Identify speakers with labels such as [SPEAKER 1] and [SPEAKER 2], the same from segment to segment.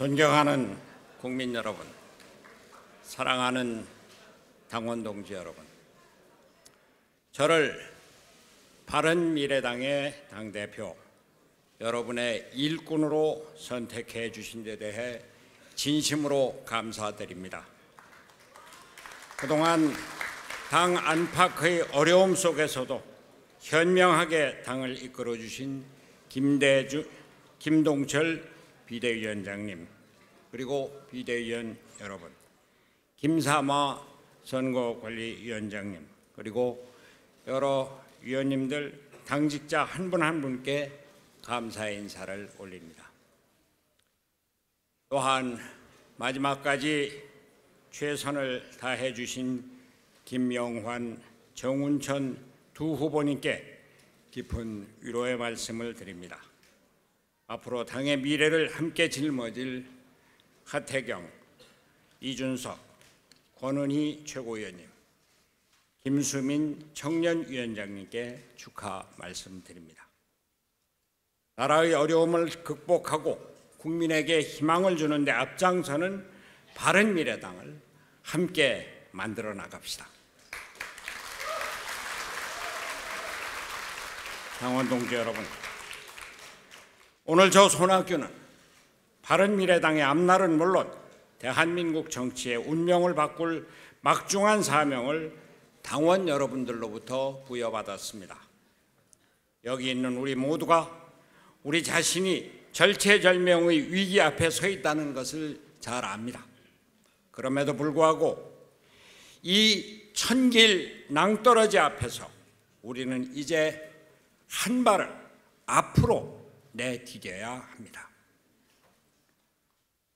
[SPEAKER 1] 존경하는 국민 여러분, 사랑하는 당원 동지 여러분, 저를 바른미래당의 당대표, 여러분의 일꾼으로 선택해 주신 데 대해 진심으로 감사드립니다. 그동안 당 안팎의 어려움 속에서도 현명하게 당을 이끌어 주신 김동철 비대위원장님, 그리고 비대위원 여러분, 김삼화 선거관리위원장님, 그리고 여러 위원님들, 당직자 한 분 한 분께 감사의 인사를 올립니다. 또한 마지막까지 최선을 다해 주신 김영환, 정운천 두 후보님께 깊은 위로의 말씀을 드립니다. 앞으로 당의 미래를 함께 짊어질 하태경, 이준석, 권은희 최고위원님, 김수민 청년위원장님께 축하 말씀드립니다. 나라의 어려움을 극복하고 국민에게 희망을 주는 데 앞장서는 바른미래당을 함께 만들어 나갑시다. 당원 동지 여러분, 오늘 저 손학규는 바른미래당의 앞날은 물론 대한민국 정치의 운명을 바꿀 막중한 사명을 당원 여러분들로부터 부여받았습니다. 여기 있는 우리 모두가 우리 자신이 절체절명의 위기 앞에 서 있다는 것을 잘 압니다. 그럼에도 불구하고 이 천길 낭떠러지 앞에서 우리는 이제 한 발을 앞으로 내디뎌야 합니다.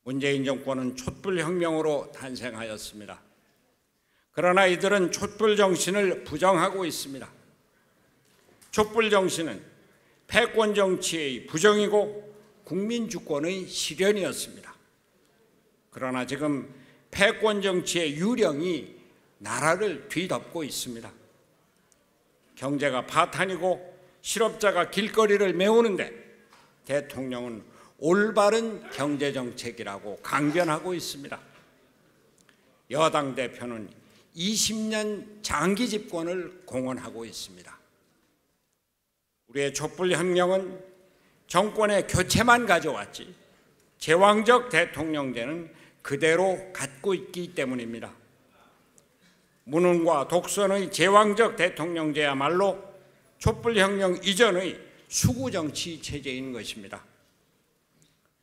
[SPEAKER 1] 문재인 정권은 촛불혁명으로 탄생하였습니다. 그러나 이들은 촛불 정신을 부정하고 있습니다. 촛불 정신은 패권 정치의 부정이고 국민 주권의 실현이었습니다. 그러나 지금 패권 정치의 유령이 나라를 뒤덮고 있습니다. 경제가 파탄이고 실업자가 길거리를 메우는데 대통령은 올바른 경제정책이라고 강변하고 있습니다. 여당 대표는 20년 장기 집권을 공언하고 있습니다. 우리의 촛불혁명은 정권의 교체만 가져왔지 제왕적 대통령제는 그대로 갖고 있기 때문입니다. 무능과 독선의 제왕적 대통령제야말로 촛불혁명 이전의 수구정치 체제인 것입니다.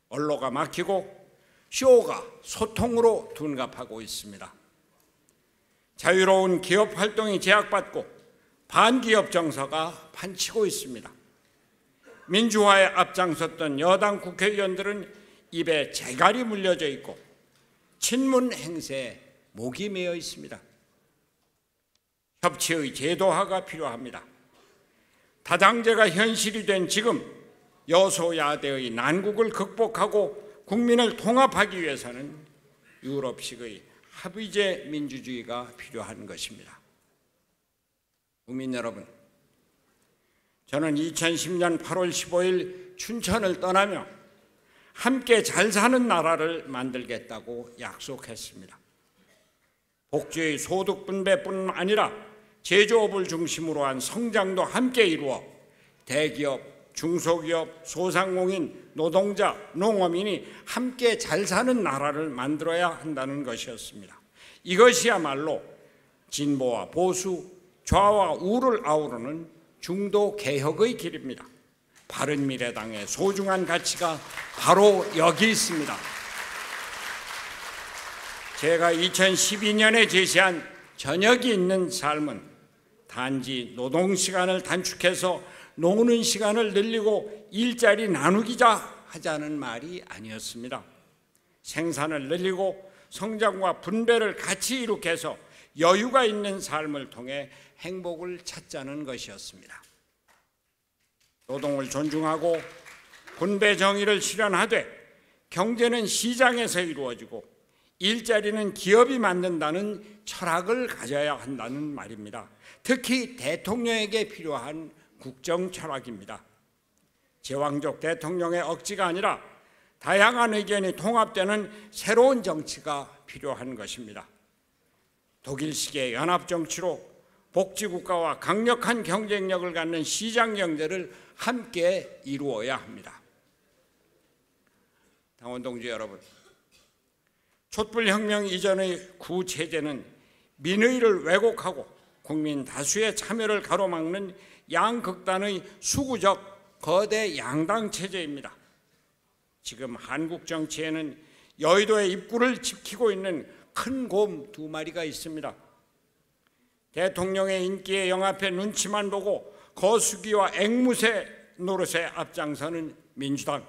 [SPEAKER 1] 언로가 막히고 쇼가 소통으로 둔갑하고 있습니다. 자유로운 기업 활동이 제약받고 반기업 정서가 판치고 있습니다. 민주화에 앞장섰던 여당 국회의원들은 입에 재갈이 물려져 있고 친문 행세에 목이 메어 있습니다. 협치의 제도화가 필요합니다. 다당제가 현실이 된 지금 여소야대의 난국을 극복하고 국민을 통합하기 위해서는 유럽식의 합의제 민주주의가 필요한 것입니다. 국민 여러분, 저는 2010년 8월 15일 춘천을 떠나며 함께 잘 사는 나라를 만들겠다고 약속했습니다. 복지의 소득 분배뿐 아니라 제조업을 중심으로 한 성장도 함께 이루어 대기업, 중소기업, 소상공인, 노동자, 농어민이 함께 잘 사는 나라를 만들어야 한다는 것이었습니다. 이것이야말로 진보와 보수, 좌와 우를 아우르는 중도 개혁의 길입니다. 바른미래당의 소중한 가치가 바로 여기 있습니다. 제가 2012년에 제시한 저녁이 있는 삶은 단지 노동시간을 단축해서 노는 시간을 늘리고 일자리 나누기자 하자는 말이 아니었습니다. 생산을 늘리고 성장과 분배를 같이 이룩해서 여유가 있는 삶을 통해 행복을 찾자는 것이었습니다. 노동을 존중하고 분배 정의를 실현하되 경제는 시장에서 이루어지고 일자리는 기업이 만든다는 철학을 가져야 한다는 말입니다. 특히 대통령에게 필요한 국정 철학입니다. 제왕적 대통령의 억지가 아니라 다양한 의견이 통합되는 새로운 정치가 필요한 것입니다. 독일식의 연합정치로 복지국가와 강력한 경쟁력을 갖는 시장경제를 함께 이루어야 합니다. 당원 동지 여러분, 촛불혁명 이전의 구체제는 민의를 왜곡하고 국민 다수의 참여를 가로막는 양극단의 수구적 거대 양당 체제입니다. 지금 한국 정치에는 여의도의 입구를 지키고 있는 큰 곰 두 마리가 있습니다. 대통령의 인기에 영합해 눈치만 보고 거수기와 앵무새 노릇에 앞장서는 민주당,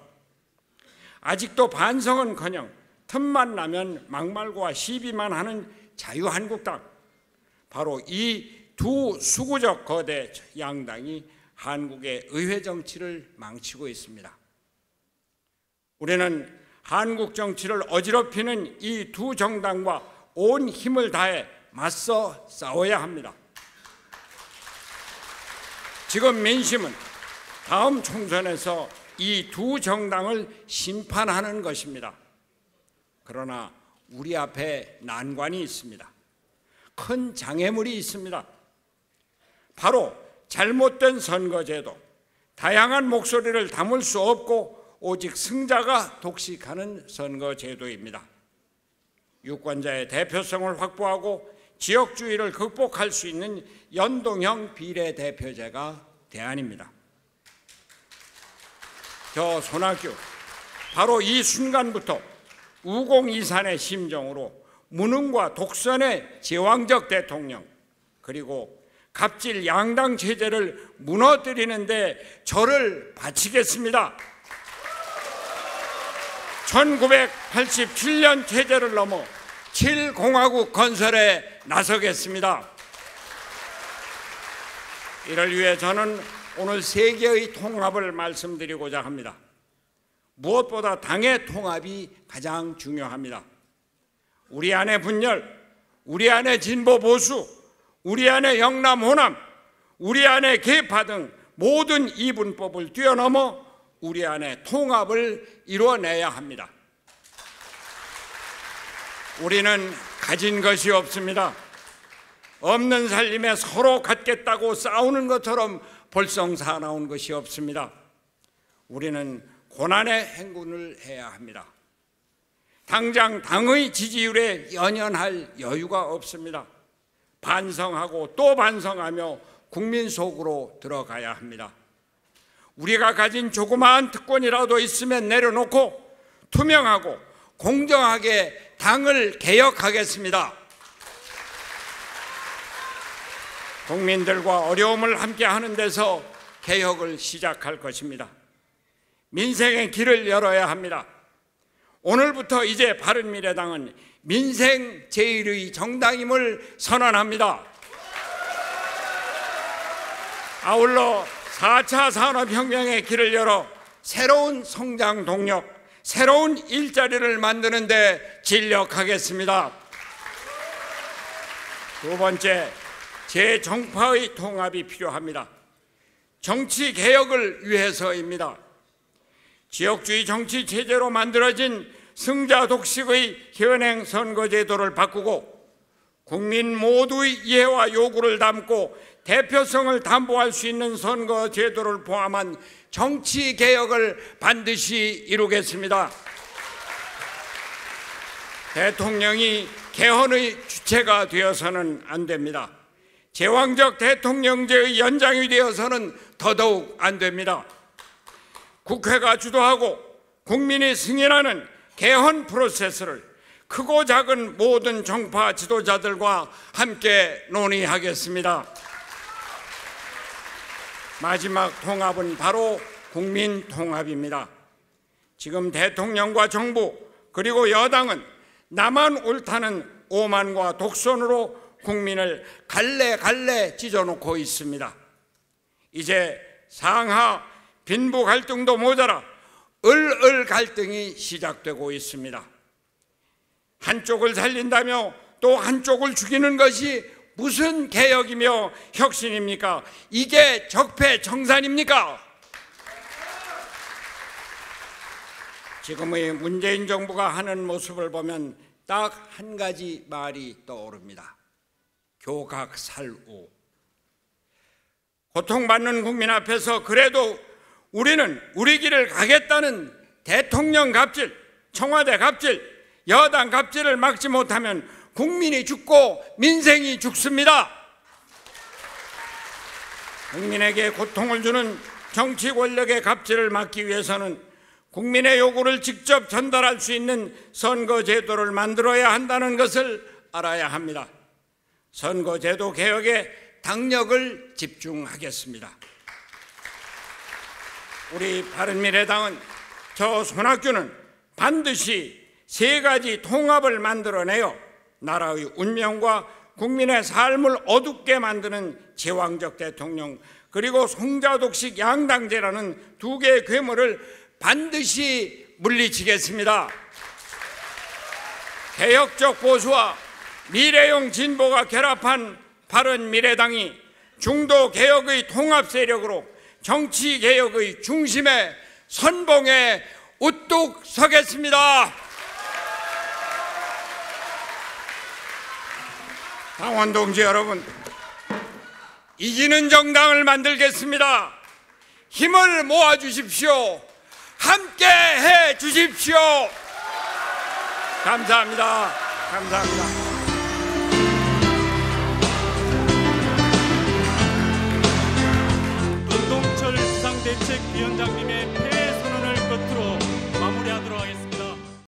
[SPEAKER 1] 아직도 반성은커녕 틈만 나면 막말과 시비만 하는 자유한국당, 바로 이 두 수구적 거대 양당이 한국의 의회 정치를 망치고 있습니다. 우리는 한국 정치를 어지럽히는 이 두 정당과 온 힘을 다해 맞서 싸워야 합니다. 지금 민심은 다음 총선에서 이 두 정당을 심판하는 것입니다. 그러나 우리 앞에 난관이 있습니다. 큰 장애물이 있습니다. 바로 잘못된 선거제도, 다양한 목소리를 담을 수 없고 오직 승자가 독식하는 선거제도입니다. 유권자의 대표성을 확보하고 지역주의를 극복할 수 있는 연동형 비례대표제가 대안입니다. 저 손학규, 바로 이 순간부터 우공이산의 심정으로 무능과 독선의 제왕적 대통령, 그리고 갑질 양당 체제를 무너뜨리는데 저를 바치겠습니다. 1987년 체제를 넘어 7공화국 건설에 나서겠습니다. 이를 위해 저는 오늘 세 개의 통합을 말씀드리고자 합니다. 무엇보다 당의 통합이 가장 중요합니다. 우리 안의 분열, 우리 안의 진보 보수, 우리 안의 영남 호남, 우리 안의 계파 등 모든 이분법을 뛰어넘어 우리 안의 통합을 이루어내야 합니다. 우리는 가진 것이 없습니다. 없는 살림에 서로 갖겠다고 싸우는 것처럼 볼썽사나운 것이 없습니다. 우리는 고난의 행군을 해야 합니다. 당장 당의 지지율에 연연할 여유가 없습니다. 반성하고 또 반성하며 국민 속으로 들어가야 합니다. 우리가 가진 조그마한 특권이라도 있으면 내려놓고 투명하고 공정하게 당을 개혁하겠습니다. 국민들과 어려움을 함께 하는 데서 개혁을 시작할 것입니다. 민생의 길을 열어야 합니다. 오늘부터 이제 바른미래당은 민생 제1의 정당임을 선언합니다. 아울러 4차 산업혁명의 길을 열어 새로운 성장 동력, 새로운 일자리를 만드는 데 진력하겠습니다. 두 번째, 재정파의 통합이 필요합니다. 정치 개혁을 위해서입니다. 지역주의 정치 체제로 만들어진 승자 독식의 현행 선거제도를 바꾸고 국민 모두의 이해와 요구를 담고 대표성을 담보할 수 있는 선거제도를 포함한 정치 개혁을 반드시 이루겠습니다. 대통령이 개헌의 주체가 되어서는 안 됩니다. 제왕적 대통령제의 연장이 되어서는 더더욱 안 됩니다. 국회가 주도하고 국민이 승인하는 개헌 프로세스를 크고 작은 모든 정파 지도자들과 함께 논의하겠습니다. 마지막 통합은 바로 국민 통합입니다. 지금 대통령과 정부 그리고 여당은 나만 옳다는 오만과 독선으로 국민을 갈래갈래 찢어놓고 있습니다. 이제 상하 빈부 갈등도 모자라 을을 갈등이 시작되고 있습니다. 한쪽을 살린다며 또 한쪽을 죽이는 것이 무슨 개혁이며 혁신입니까? 이게 적폐청산입니까? 지금의 문재인 정부가 하는 모습을 보면 딱 한 가지 말이 떠오릅니다. 교각살우. 고통받는 국민 앞에서 그래도 우리는 우리 길을 가겠다는 대통령 갑질, 청와대 갑질, 여당 갑질을 막지 못하면 국민이 죽고 민생이 죽습니다. 국민에게 고통을 주는 정치 권력의 갑질을 막기 위해서는 국민의 요구를 직접 전달할 수 있는 선거제도를 만들어야 한다는 것을 알아야 합니다. 선거제도 개혁에 당력을 집중하겠습니다. 우리 바른미래당은 저 손학규는 반드시 세 가지 통합을 만들어내어 나라의 운명과 국민의 삶을 어둡게 만드는 제왕적 대통령, 그리고 송자독식 양당제라는 두 개의 괴물을 반드시 물리치겠습니다. 개혁적 보수와 미래형 진보가 결합한 바른미래당이 중도 개혁의 통합 세력으로 정치 개혁의 중심에 선봉에 우뚝 서겠습니다. 당원 동지 여러분, 이기는 정당을 만들겠습니다. 힘을 모아 주십시오. 함께 해 주십시오. 감사합니다. 감사합니다.
[SPEAKER 2] 은동철 비상대책위원장님의